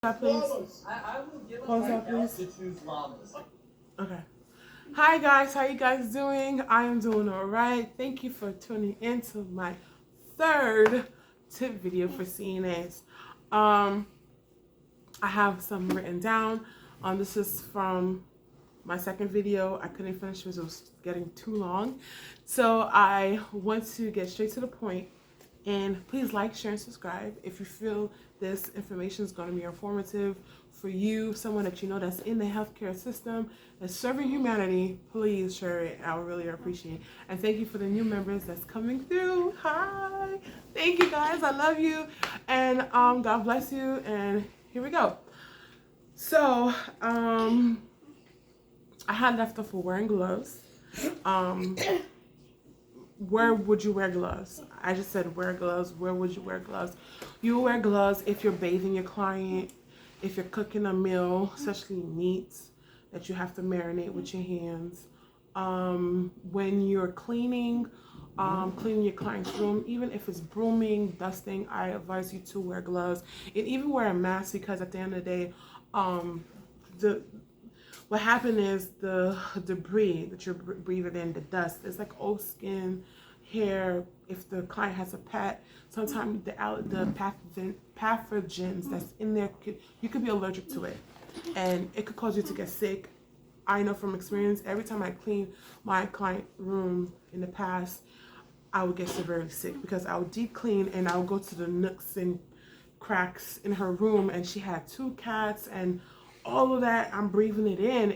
That please. Pause that please. Okay. Hi guys, how you guys doing? I am doing alright. Thank you for tuning in to my third tip video for CNAs. I have some written down. This is from my second video. I couldn't finish because it was getting too long. So I want to get straight to the point. And please like, share, and subscribe if you feel this information is going to be informative for you, someone that you know that's in the healthcare system, that's serving humanity. Please share it. I would really appreciate it. And thank you for the new members that's coming through. Hi. Thank you guys. I love you. And God bless you. And here we go. So I had left off for wearing gloves. Where would you wear gloves? I just said wear gloves. Where would you wear gloves? You wear gloves if you're bathing your client, if you're cooking a meal, especially meats that you have to marinate with your hands. When you're cleaning your client's room, even if it's brooming, dusting, I advise you to wear gloves and even wear a mask, because at the end of the day, what happened is the debris that you're breathing in, the dust, it's like old skin, hair. If the client has a pet, sometimes the pathogens that's in there, you could be allergic to it, and it could cause you to get sick. I know from experience, every time I clean my client room in the past, I would get severely sick because I would deep clean and I would go to the nooks and cracks in her room, and she had 2 cats and all of that. I'm breathing it in.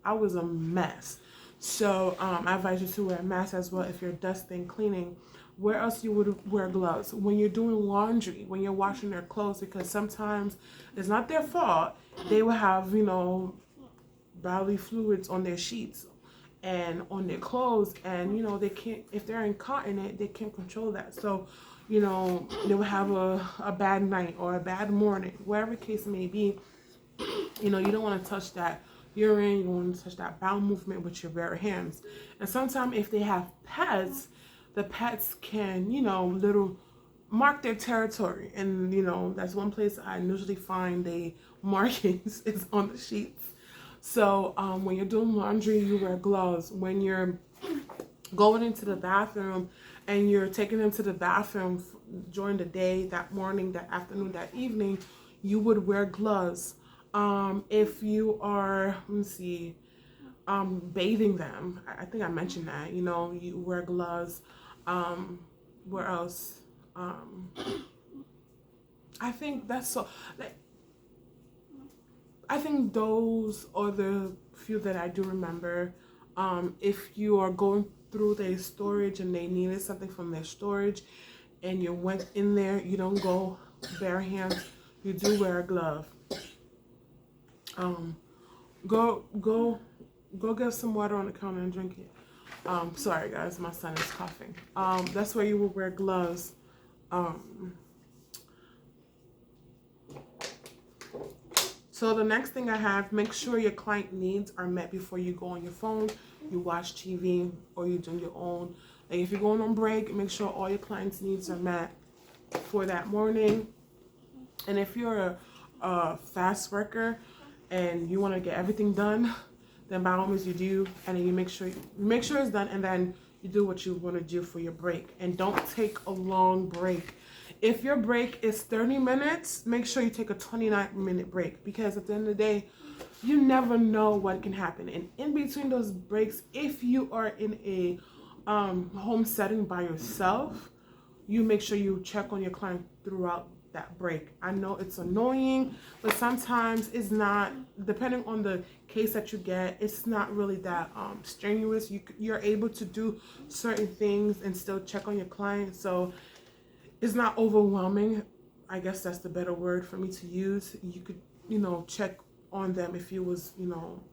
I was a mess. So I advise you to wear a mask as well if you're dusting, cleaning. Where else you would wear gloves? When you're doing laundry, when you're washing their clothes, because sometimes it's not their fault. They will have, bodily fluids on their sheets and on their clothes, and they can't, if they're incontinent, they can't control that. So they will have a bad night or a bad morning, whatever the case may be. You don't want to touch that urine, you don't want to touch that bowel movement with your bare hands. And sometimes if they have pets, the pets can, little mark their territory. And, that's one place I usually find they markings is on the sheets. So when you're doing laundry, you wear gloves. When you're going into the bathroom and you're taking them to the bathroom during the day, that morning, that afternoon, that evening, you would wear gloves. If you are, bathing them, I think I mentioned that, you wear gloves. Where else? I think that's so, I think those are the few that I do remember. If you are going through their storage and they needed something from their storage and you went in there, you don't go bare hands, you do wear a glove. Go get some water on the counter and drink it. Sorry guys, my son is coughing. That's where you will wear gloves. So the next thing I have, make sure your client needs are met before you go on your phone, you watch TV, or you do your own. Like if you're going on break, make sure all your clients' needs are met for that morning. And if you're a fast worker and you want to get everything done, then by all means you do, and then you make sure it's done, and then you do what you want to do for your break. And don't take a long break. If your break is 30 minutes, make sure you take a 29-minute break, because at the end of the day, you never know what can happen. And in between those breaks, if you are in a home setting by yourself, you make sure you check on your client throughout that break. I know it's annoying, but sometimes it's not, depending on the case that you get, it's not really that strenuous. You're able to do certain things and still check on your client, so it's not overwhelming. I guess that's the better word for me to use. You could, check on them if you was,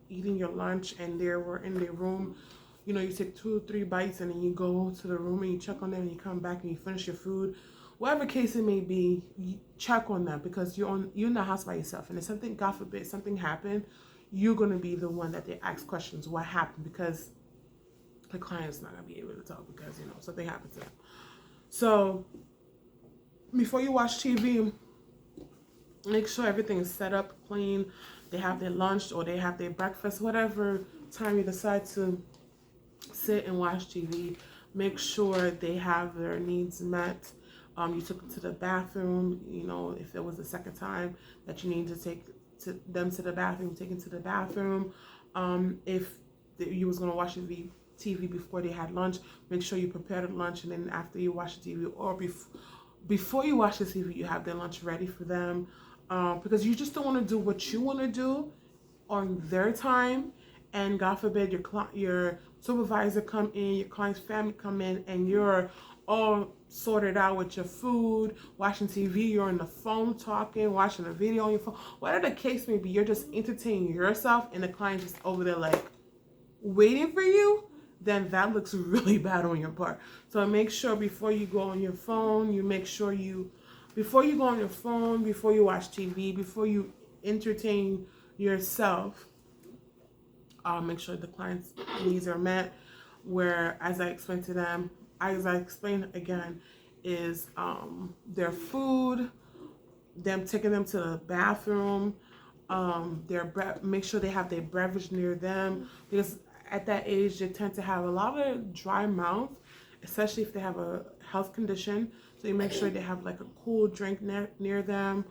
eating your lunch and they were in their room. You take 2 or 3 bites and then you go to the room and you check on them and you come back and you finish your food. Whatever case it may be, you check on them, because you're in the house by yourself, and if something, God forbid, something happened, you're gonna be the one that they ask questions, what happened, because the client's not gonna be able to talk because something happened to them. So before you watch TV, Make sure everything is set up clean. They have their lunch or they have their breakfast, whatever time you decide to sit and watch TV. Make sure they have their needs met. You took them to the bathroom. You know, if it was the second time that you need to take them to the bathroom, take them to the bathroom. If you was gonna watch the TV before they had lunch, make sure you prepare the lunch, and then after you watch the TV or before you watch the TV, you have their lunch ready for them, because you just don't want to do what you want to do on their time, and God forbid your supervisor come in, your client's family come in, and you're all sorted out with your food, watching TV, you're on the phone talking, watching a video on your phone, whatever the case may be, you're just entertaining yourself, and the client just over there like waiting for you, then that looks really bad on your part. So make sure before you go on your phone, before you go on your phone, before you watch TV, before you entertain yourself, make sure the client's needs are met. Where, as I explained to them, as I explained again, is their food, them taking them to the bathroom, make sure they have their beverage near them, because at that age they tend to have a lot of dry mouth, especially if they have a health condition. So you make sure they have like a cool drink near them.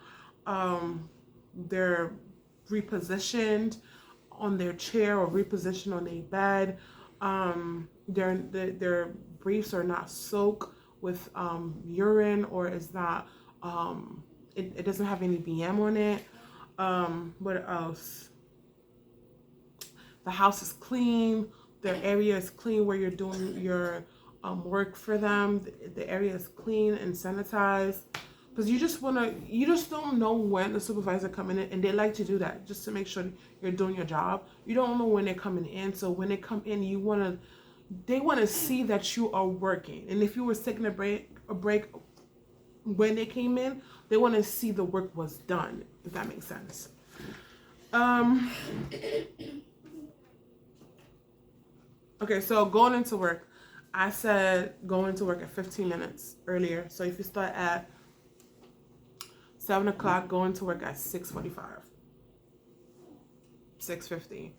They're repositioned on their chair or repositioned on their bed. Their briefs are not soaked with urine, or is not it doesn't have any BM on it. What else? The house is clean. Their area is clean where you're doing your work for them. The area is clean and sanitized, because you just don't know when the supervisor coming in, and they like to do that just to make sure you're doing your job. You don't know when they're coming in, so when they come in, they want to see that you are working. And if you were taking a break when they came in, they want to see the work was done, if that makes sense. Okay, so going into work, I said going into work at 15 minutes earlier. So if you start at 7 o'clock, going to work at 6:45, 6:50,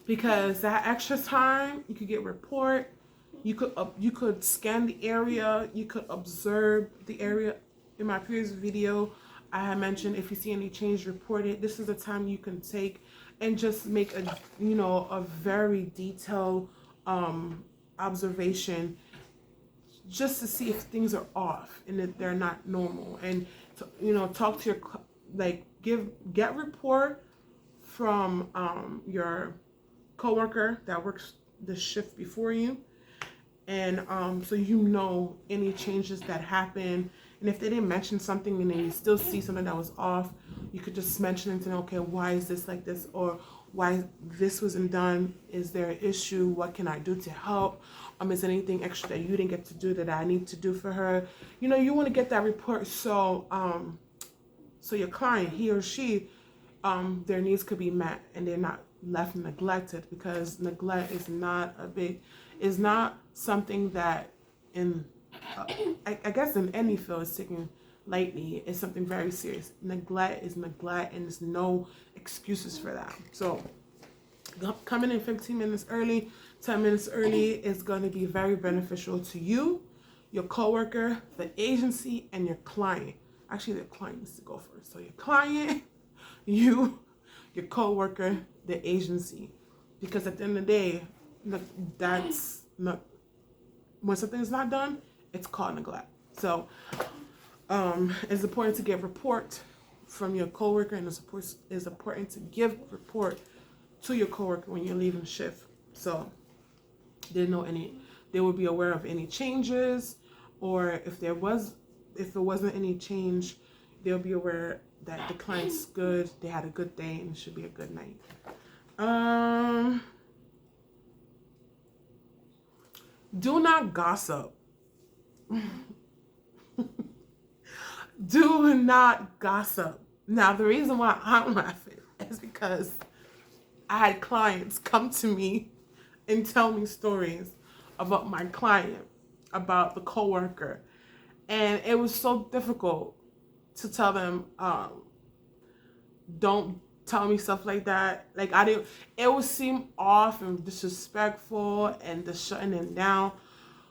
because that extra time you could get report, you could scan the area, you could observe the area. In my previous video, I had mentioned if you see any change, report it. This is the time you can take and just make a very detailed observation, just to see if things are off and that they're not normal, and to, talk to get report from your coworker that works the shift before you, and so any changes that happen. And if they didn't mention something and then you still see something that was off, you could just mention it to know, okay, why is this like this, or why this wasn't done? Is there an issue? What can I do to help? Is there anything extra that you didn't get to do that I need to do for her? You want to get that report, so your client, he or she, their needs could be met and they're not left neglected, because neglect is not something that I guess in any field is taken lightly. It's something very serious. Neglect is neglect, and there's no excuses for that. So coming in 15 minutes early, 10 minutes early is going to be very beneficial to you, your coworker, the agency, and your client. Actually, the client needs to go first. So your client, your coworker, the agency, because at the end of the day, that's not, when something is not done, it's called neglect. So it's important to get report from your coworker, and it's important to give report to your coworker when you're leaving shift, so they will be aware of any changes, or if it wasn't any change, they'll be aware that the client's good, they had a good day, and it should be a good night. Do not gossip. Do not gossip. Now, the reason why I'm laughing is because I had clients come to me and tell me stories about my client, about the coworker, and it was so difficult to tell them don't tell me stuff like that. Like, I didn't, it would seem off and disrespectful and just shutting him down.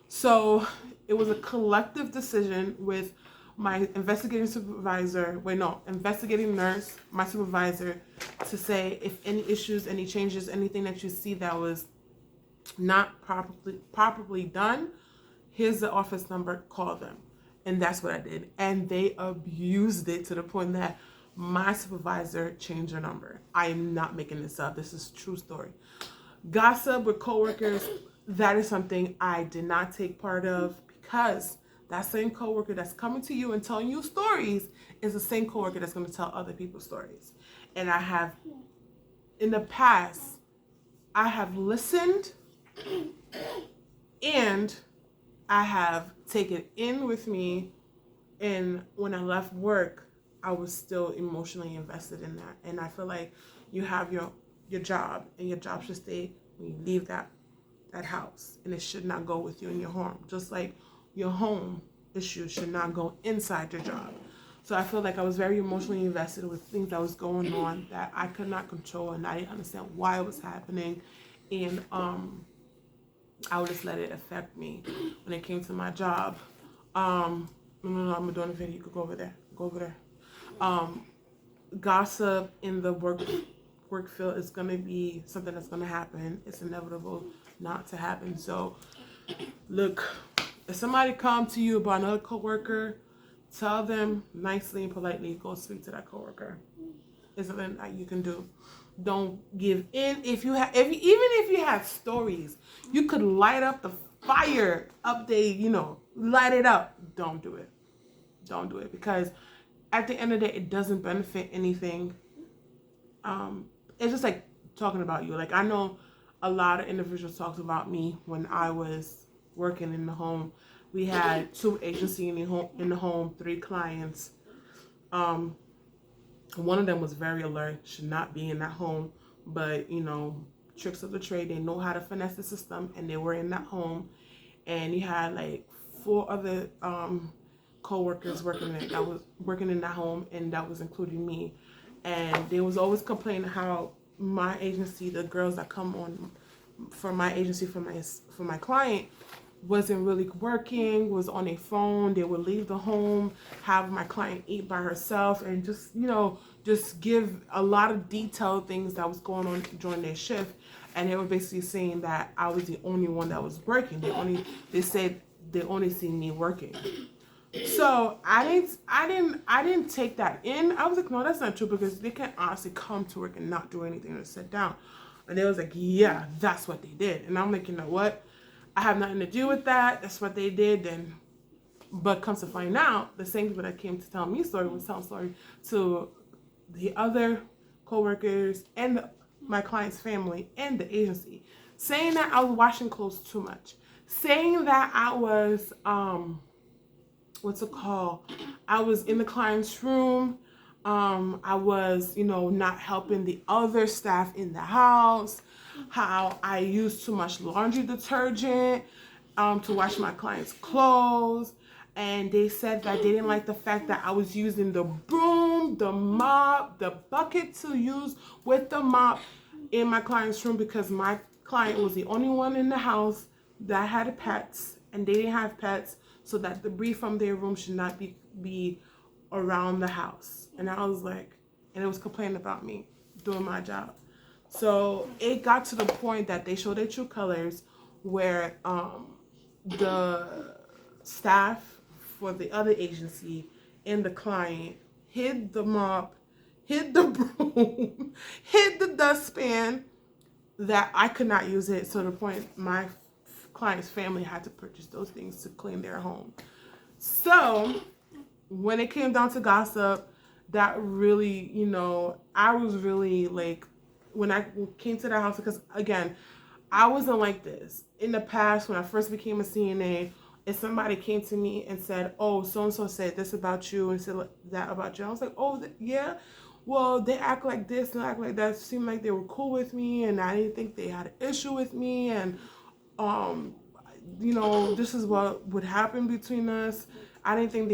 So it was a collective decision with my investigating supervisor, investigating nurse, my supervisor, to say if any issues, any changes, anything that you see that was not properly done, here's the office number, call them. And that's what I did. And they abused it to the point that my supervisor changed her number. I am not making this up. This is a true story. Gossip with coworkers, that is something I did not take part of, because that same coworker that's coming to you and telling you stories is the same coworker that's going to tell other people stories. And I have, in the past, I have listened and I have taken in with me, and when I left work, I was still emotionally invested in that. And I feel like you have your job, and your job should stay when you leave that house, and it should not go with you in your home. Just like your home issues should not go inside your job. So I feel like I was very emotionally invested with things that was going on that I could not control, and I didn't understand why it was happening. And I would just let it affect me when it came to my job. No, I'm doing a video. You could go over there. Go over there. Gossip in the work field is going to be something that's going to happen. It's inevitable not to happen. So, look, if somebody come to you about another coworker, tell them nicely and politely, go speak to that coworker. It's something that you can do. Don't give in. Even if you have stories, you could light up the fire up there, light it up. Don't do it. Don't do it, because at the end of the day, it doesn't benefit anything. It's just like talking about you. Like, I know a lot of individuals talked about me when I was working in the home. We had 2 agencies in the home, 3 clients. One of them was very alert, should not be in that home, but tricks of the trade, they know how to finesse the system, and they were in that home. And you had like 4 other co-workers working in that home, and that was including me. And they was always complaining how my agency, the girls that come on for my agency for my client, wasn't really working, was on a phone. They would leave the home, have my client eat by herself, and just give a lot of detailed things that was going on during their shift. And they were basically saying that I was the only one that was working. They said they only seen me working. So I didn't take that in. I was like, no, that's not true, because they can't honestly come to work and not do anything or sit down. And they was like, yeah, that's what they did. And I'm like, you know what? I have nothing to do with that. That's what they did. Then, but comes to find out, the same people that came to tell me story was telling story to the other coworkers and my client's family and the agency, saying that I was washing clothes too much, saying that I was I was in the client's room. I was, not helping the other staff in the house, how I used too much laundry detergent to wash my client's clothes. And they said that they didn't like the fact that I was using the broom, the mop, the bucket to use with the mop in my client's room, because my client was the only one in the house that had pets, and they didn't have pets, so that debris from their room should not be around the house. And I was like, and it was complaining about me doing my job. So it got to the point that they showed their true colors, where the staff for the other agency and the client hid the mop, hid the broom, hid the dustpan, that I could not use it. So the point my client's family had to purchase those things to clean their home. So when it came down to gossip, that really, I was really like, when I came to the house, because again, I wasn't like this. In the past, when I first became a CNA, if somebody came to me and said, oh, so-and-so said this about you and said that about you, I was like, oh, yeah? Well, they act like this and act like that. It seemed like they were cool with me, and I didn't think they had an issue with me, and, this is what would happen between us. I didn't think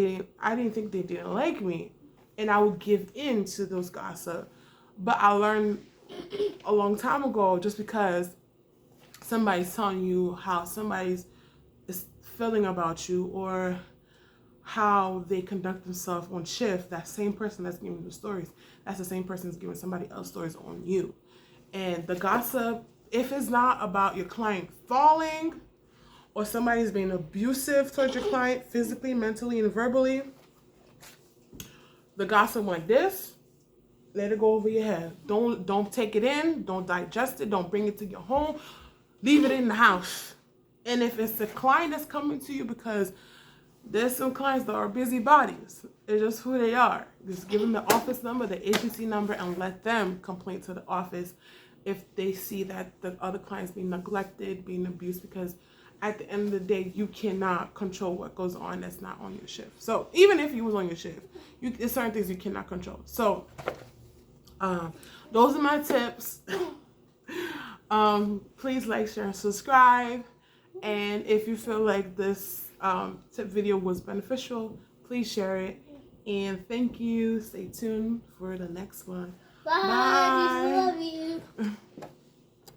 they didn't like me. and I would give in to those gossip. But I learned a long time ago, just because somebody's telling you how somebody's is feeling about you or how they conduct themselves on shift, that same person that's giving you the stories, that's the same person that's giving somebody else stories on you. And the gossip, if it's not about your client falling or somebody's being abusive towards your client physically, mentally, and verbally, the gossip like this, let it go over your head. Don't take it in. Don't digest it. Don't bring it to your home. Leave it in the house. And if it's a client that's coming to you, because there's some clients that are busybodies, it's just who they are. Just give them the office number, the agency number, and let them complain to the office if they see that the other clients being neglected, being abused, because at the end of the day, you cannot control what goes on that's not on your shift. So even if you was on your shift, there's certain things you cannot control. So those are my tips. Please like, share, and subscribe. And if you feel like this tip video was beneficial, please share it. And thank you. Stay tuned for the next one. Bye. Bye. Love you.